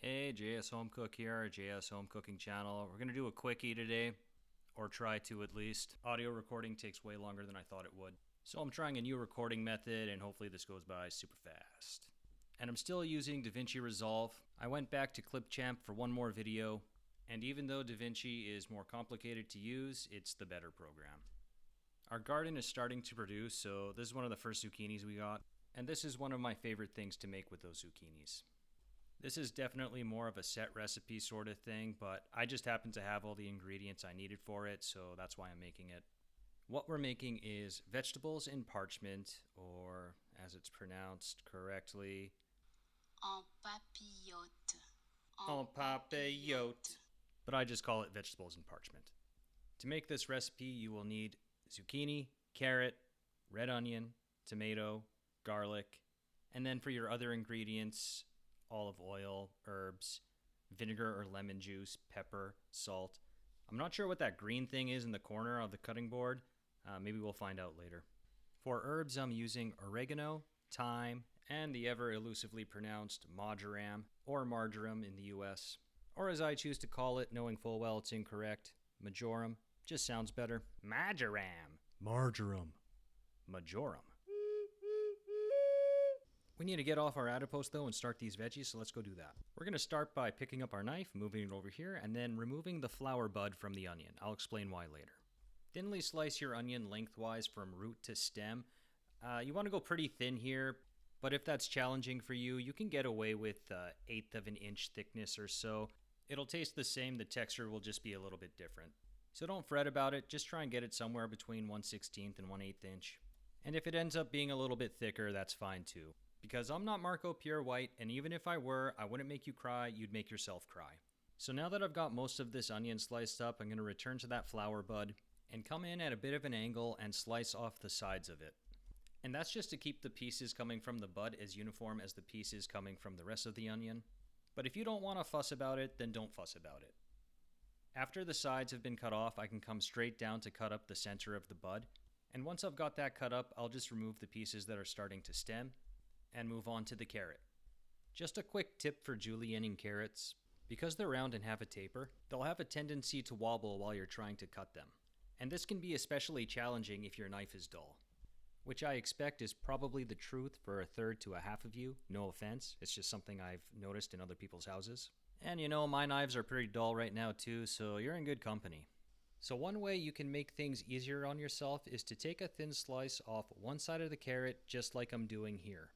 Hey, JS Home Cook here, JS Home Cooking Channel. We're going to do a quickie today, or try to at least. Audio recording takes way longer than I thought it would. So I'm trying a new recording method, and hopefully this goes by super fast. And I'm still using DaVinci Resolve. I went back to Clipchamp for one more video, and even though DaVinci is more complicated to use, it's the better program. Our garden is starting to produce, so this is one of the first zucchinis we got, and this is one of my favorite things to make with those zucchinis. This is definitely more of a set recipe sort of thing, but I just happen to have all the ingredients I needed for it, so that's why I'm making it. What we're making is vegetables in parchment, or as it's pronounced correctly, En papillote. en papillote. But I just call it vegetables in parchment. To make this recipe, you will need zucchini, carrot, red onion, tomato, garlic, and then for your other ingredients, olive oil, herbs, vinegar or lemon juice, pepper, salt. I'm not sure what that green thing is in the corner of the cutting board. Maybe we'll find out later. For herbs, I'm using oregano, thyme, and the ever elusively pronounced marjoram, or marjoram in the US. Or as I choose to call it, knowing full well it's incorrect, majoram. Just sounds better. Marjoram. Marjoram. Majoram. We need to get off our adipose though and start these veggies, so let's go do that. We're going to start by picking up our knife, moving it over here, and then removing the flower bud from the onion. I'll explain why later. Thinly slice your onion lengthwise from root to stem. You want to go pretty thin here, but if that's challenging for you, you can get away with 1/8 of an inch thickness or so. It'll taste the same, the texture will just be a little bit different. So don't fret about it, just try and get it somewhere between 1/16 and 1/8 inch. And if it ends up being a little bit thicker, that's fine too. Because I'm not Marco Pure White, and even if I were, I wouldn't make you cry, you'd make yourself cry. So now that I've got most of this onion sliced up, I'm going to return to that flower bud and come in at a bit of an angle and slice off the sides of it. And that's just to keep the pieces coming from the bud as uniform as the pieces coming from the rest of the onion. But if you don't want to fuss about it, then don't fuss about it. After the sides have been cut off, I can come straight down to cut up the center of the bud. And once I've got that cut up, I'll just remove the pieces that are starting to stem and move on to the carrot. Just a quick tip for julienning carrots. Because they're round and have a taper, they'll have a tendency to wobble while you're trying to cut them. And this can be especially challenging if your knife is dull. Which I expect is probably the truth for 1/3 to 1/2 of you. No offense, it's just something I've noticed in other people's houses. And you know, my knives are pretty dull right now too, so you're in good company. So one way you can make things easier on yourself is to take a thin slice off one side of the carrot, just like I'm doing here.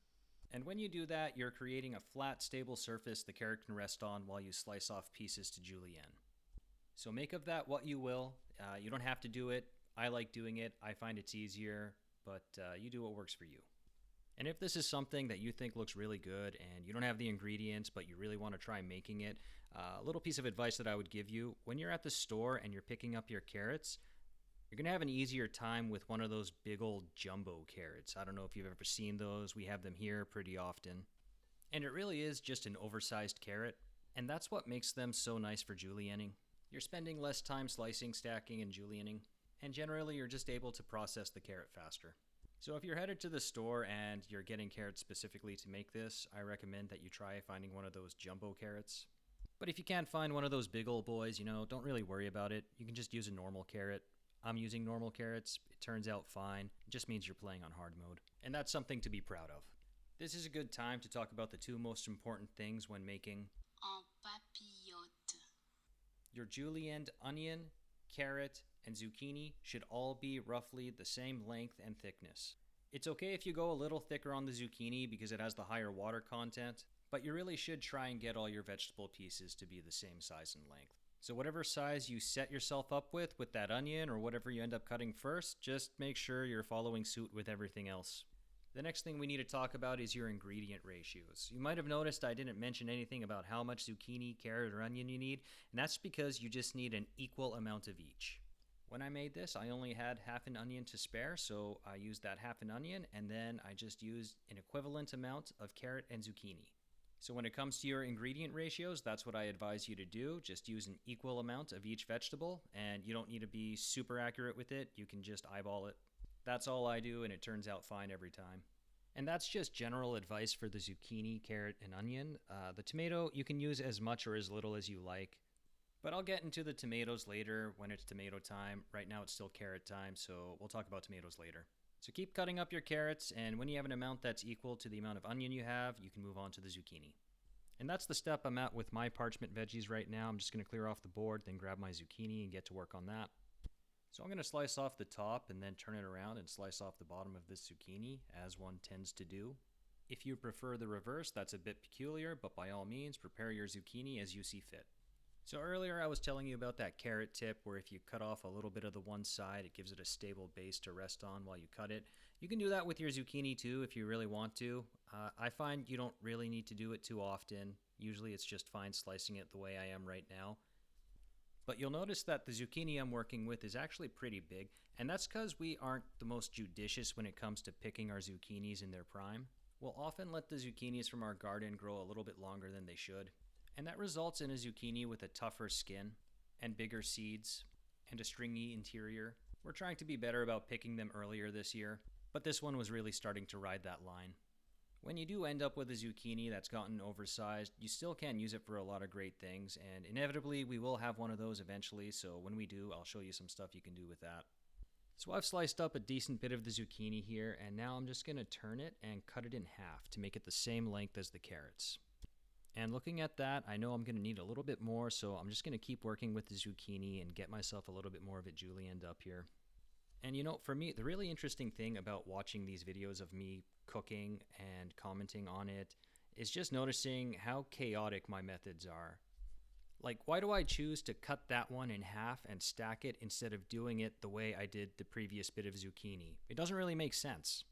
And when you do that, you're creating a flat, stable surface the carrot can rest on while you slice off pieces to julienne. So make of that what you will. You don't have to do it. I like doing it. I find it's easier, but you do what works for you. And if this is something that you think looks really good and you don't have the ingredients, but you really want to try making it, a little piece of advice that I would give you, when you're at the store and you're picking up your carrots, you're going to have an easier time with one of those big old jumbo carrots. I don't know if you've ever seen those. We have them here pretty often. And it really is just an oversized carrot. And that's what makes them so nice for julienning. You're spending less time slicing, stacking, and julienning. And generally, you're just able to process the carrot faster. So if you're headed to the store and you're getting carrots specifically to make this, I recommend that you try finding one of those jumbo carrots. But if you can't find one of those big old boys, don't really worry about it. You can just use a normal carrot. I'm using normal carrots. It turns out fine. It just means you're playing on hard mode. And that's something to be proud of. This is a good time to talk about the two most important things when making En papillote. your julienned onion, carrot, and zucchini should all be roughly the same length and thickness. It's okay if you go a little thicker on the zucchini because it has the higher water content, but you really should try and get all your vegetable pieces to be the same size and length. So whatever size you set yourself up with that onion or whatever you end up cutting first, just make sure you're following suit with everything else. The next thing we need to talk about is your ingredient ratios. You might have noticed I didn't mention anything about how much zucchini, carrot, or onion you need, and that's because you just need an equal amount of each. When I made this, I only had half an onion to spare, so I used that half an onion, and then I just used an equivalent amount of carrot and zucchini. So when it comes to your ingredient ratios, that's what I advise you to do. Just use an equal amount of each vegetable, and you don't need to be super accurate with it. You can just eyeball it. That's all I do, and it turns out fine every time. And that's just general advice for the zucchini, carrot, and onion. The tomato, you can use as much or as little as you like. But I'll get into the tomatoes later when it's tomato time. Right now it's still carrot time, so we'll talk about tomatoes later. So keep cutting up your carrots, and when you have an amount that's equal to the amount of onion you have, you can move on to the zucchini. And that's the step I'm at with my parchment veggies right now. I'm just going to clear off the board, then grab my zucchini and get to work on that. So I'm going to slice off the top and then turn it around and slice off the bottom of this zucchini, as one tends to do. If you prefer the reverse, that's a bit peculiar, but by all means, prepare your zucchini as you see fit. So earlier I was telling you about that carrot tip where if you cut off a little bit of the one side, it gives it a stable base to rest on while you cut it. You can do that with your zucchini too if you really want to. I find you don't really need to do it too often. Usually it's just fine slicing it the way I am right now. But you'll notice that the zucchini I'm working with is actually pretty big, and that's because we aren't the most judicious when it comes to picking our zucchinis in their prime. We'll often let the zucchinis from our garden grow a little bit longer than they should. And that results in a zucchini with a tougher skin and bigger seeds and a stringy interior. We're trying to be better about picking them earlier this year, but this one was really starting to ride that line. When you do end up with a zucchini that's gotten oversized, you still can use it for a lot of great things, and inevitably we will have one of those eventually, so when we do, I'll show you some stuff you can do with that. So I've sliced up a decent bit of the zucchini here, and now I'm just going to turn it and cut it in half to make it the same length as the carrots. And looking at that, I know I'm going to need a little bit more, so I'm just going to keep working with the zucchini and get myself a little bit more of it julienned up here. And you know, for me, the really interesting thing about watching these videos of me cooking and commenting on it is just noticing how chaotic my methods are. Like, why do I choose to cut that one in half and stack it instead of doing it the way I did the previous bit of zucchini? It doesn't really make sense.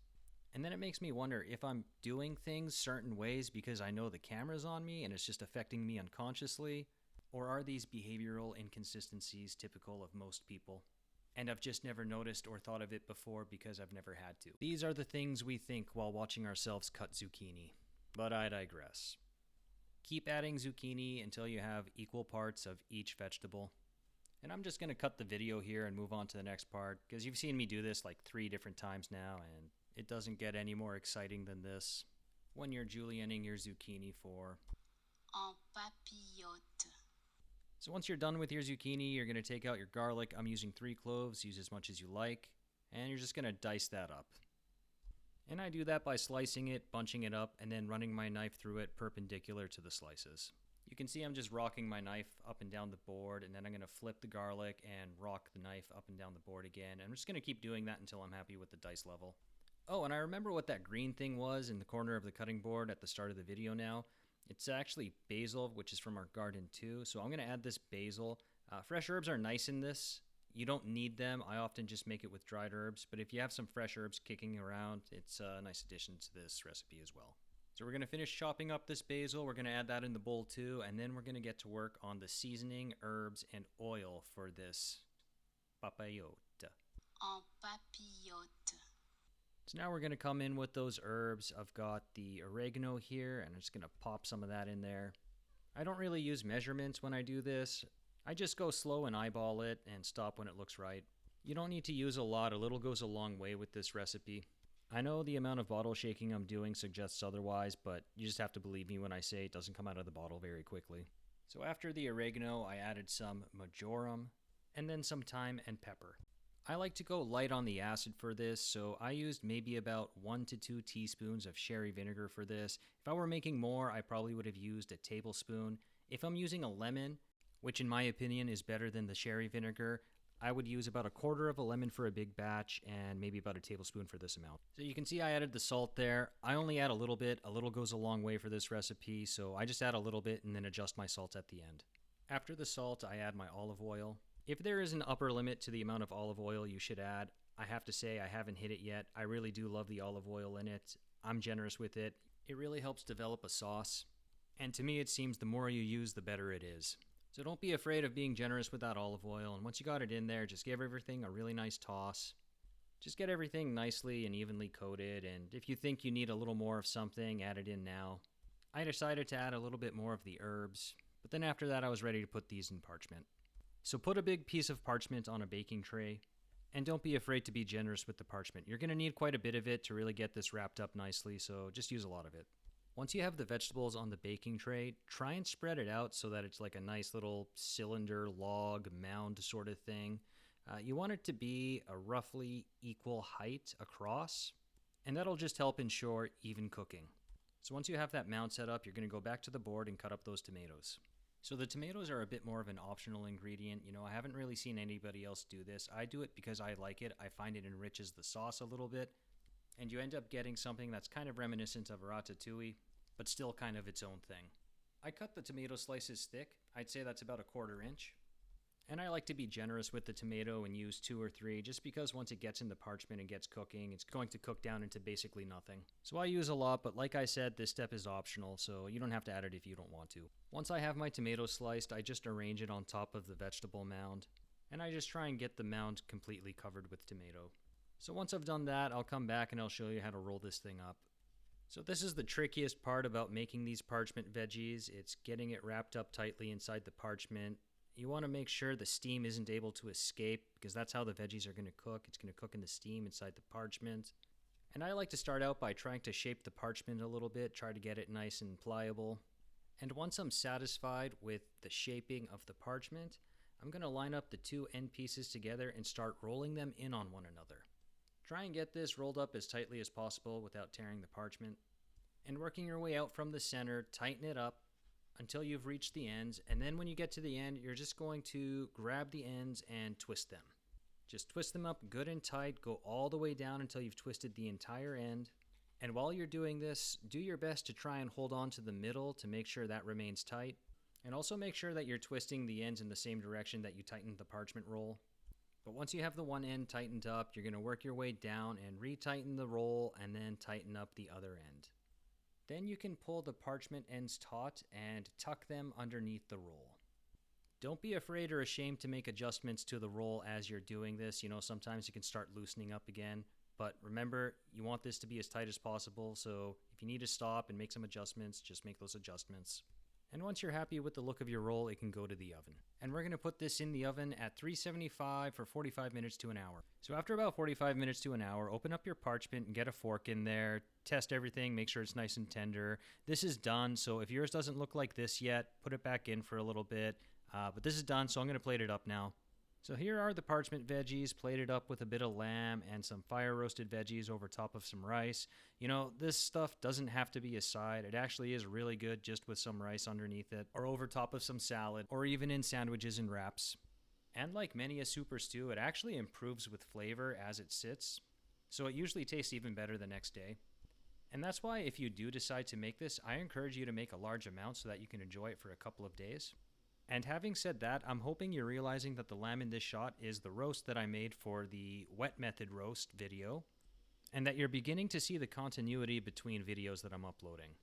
And then it makes me wonder if I'm doing things certain ways because I know the camera's on me and it's just affecting me unconsciously, or are these behavioral inconsistencies typical of most people? And I've just never noticed or thought of it before because I've never had to. These are the things we think while watching ourselves cut zucchini. But I digress. Keep adding zucchini until you have equal parts of each vegetable. And I'm just going to cut the video here and move on to the next part because you've seen me do this like 3 different times now, and it doesn't get any more exciting than this when you're julienning your zucchini for En papillote. So once you're done with your zucchini, you're going to take out your garlic. I'm using 3 cloves, use as much as you like, and you're just going to dice that up. And I do that by slicing it, bunching it up, and then running my knife through it perpendicular to the slices. You can see I'm just rocking my knife up and down the board, and then I'm going to flip the garlic and rock the knife up and down the board again. And I'm just going to keep doing that until I'm happy with the dice level. Oh, and I remember what that green thing was in the corner of the cutting board at the start of the video now. It's actually basil, which is from our garden too. So I'm going to add this basil. Fresh herbs are nice in this. You don't need them. I often just make it with dried herbs. But if you have some fresh herbs kicking around, it's a nice addition to this recipe as well. So we're going to finish chopping up this basil. We're going to add that in the bowl too. And then we're going to get to work on the seasoning, herbs, and oil for this papillote. En papillote. So now we're going to come in with those herbs. I've got the oregano here, and I'm just going to pop some of that in there. I don't really use measurements when I do this. I just go slow and eyeball it and stop when it looks right. You don't need to use a lot. A little goes a long way with this recipe. I know the amount of bottle shaking I'm doing suggests otherwise, but you just have to believe me when I say it doesn't come out of the bottle very quickly. So after the oregano, I added some marjoram and then some thyme and pepper. I like to go light on the acid for this, so I used maybe about 1 to 2 teaspoons of sherry vinegar for this. If I were making more, I probably would have used a tablespoon. If I'm using a lemon, which in my opinion is better than the sherry vinegar, I would use about 1/4 of a lemon for a big batch and maybe about a tablespoon for this amount. So you can see I added the salt there. I only add a little bit. A little goes a long way for this recipe, so I just add a little bit and then adjust my salt at the end. After the salt, I add my olive oil. If there is an upper limit to the amount of olive oil you should add, I have to say I haven't hit it yet. I really do love the olive oil in it. I'm generous with it. It really helps develop a sauce. And to me, it seems the more you use, the better it is. So don't be afraid of being generous with that olive oil. And once you got it in there, just give everything a really nice toss. Just get everything nicely and evenly coated. And if you think you need a little more of something, add it in now. I decided to add a little bit more of the herbs. But then after that, I was ready to put these in parchment. So put a big piece of parchment on a baking tray And don't be afraid to be generous with the parchment. You're going to need quite a bit of it to really get this wrapped up nicely, so just use a lot of it. Once you have the vegetables on the baking tray, try and spread it out so that it's like a nice little cylinder, log, mound sort of thing. You want it to be a roughly equal height across, and that'll just help ensure even cooking. So once you have that mound set up, you're going to go back to the board and cut up those tomatoes. So the tomatoes are a bit more of an optional ingredient. You know, I haven't really seen anybody else do this. I do it because I like it. I find it enriches the sauce a little bit, and you end up getting something that's kind of reminiscent of ratatouille, but still kind of its own thing. I cut the tomato slices thick. I'd say that's about 1/4 inch. And I like to be generous with the tomato and use 2 or 3, just because once it gets in the parchment and gets cooking, it's going to cook down into basically nothing. So I use a lot, but like I said, this step is optional, so you don't have to add it if you don't want to. Once I have my tomato sliced, I just arrange it on top of the vegetable mound, and I just try and get the mound completely covered with tomato. So once I've done that, I'll come back and I'll show you how to roll this thing up. So this is the trickiest part about making these parchment veggies. It's getting it wrapped up tightly inside the parchment. You want to make sure the steam isn't able to escape, because that's how the veggies are going to cook. It's going to cook in the steam inside the parchment. And I like to start out by trying to shape the parchment a little bit, try to get it nice and pliable. And once I'm satisfied with the shaping of the parchment, I'm going to line up the 2 end pieces together and start rolling them in on one another. Try and get this rolled up as tightly as possible without tearing the parchment. And working your way out from the center, tighten it up until you've reached the ends, and then when you get to the end, you're just going to grab the ends and twist them. Just twist them up good and tight, go all the way down until you've twisted the entire end. And while you're doing this, do your best to try and hold on to the middle to make sure that remains tight. And also make sure that you're twisting the ends in the same direction that you tightened the parchment roll. But once you have the one end tightened up, you're going to work your way down and retighten the roll and then tighten up the other end. Then you can pull the parchment ends taut and tuck them underneath the roll. Don't be afraid or ashamed to make adjustments to the roll as you're doing this. You know, sometimes you can start loosening up again, but remember, you want this to be as tight as possible, so if you need to stop and make some adjustments, just make those adjustments. And once you're happy with the look of your roll, it can go to the oven. And we're going to put this in the oven at 375 for 45 minutes to an hour. So after about 45 minutes to an hour, open up your parchment and get a fork in there. Test everything, make sure it's nice and tender. This is done, so if yours doesn't look like this yet, put it back in for a little bit. But this is done, so I'm going to plate it up now. So here are the parchment veggies plated up with a bit of lamb and some fire roasted veggies over top of some rice. You know, this stuff doesn't have to be a side. It actually is really good just with some rice underneath it, or over top of some salad, or even in sandwiches and wraps. And like many a super stew, it actually improves with flavor as it sits, so it usually tastes even better the next day. And that's why if you do decide to make this, I encourage you to make a large amount so that you can enjoy it for a couple of days. And having said that, I'm hoping you're realizing that the lamb in this shot is the roast that I made for the wet method roast video, and that you're beginning to see the continuity between videos that I'm uploading.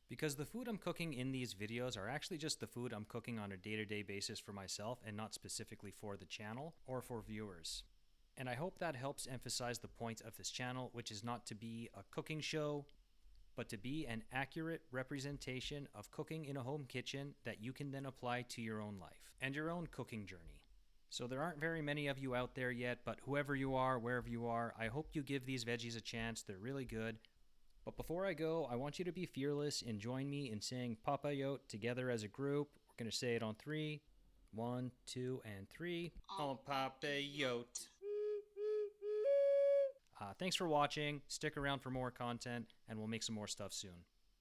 Because the food I'm cooking in these videos are actually just the food I'm cooking on a day-to-day basis for myself and not specifically for the channel or for viewers. And I hope that helps emphasize the point of this channel, which is not to be a cooking show, but to be an accurate representation of cooking in a home kitchen that you can then apply to your own life and your own cooking journey. So there aren't very many of you out there yet, but whoever you are, wherever you are, I hope you give these veggies a chance. They're really good. But before I go, I want you to be fearless and join me in saying Papillote together as a group. We're going to say it on 3. 1, 2, and 3. En Papillote. Thanks for watching. Stick around for more content, and we'll make some more stuff soon.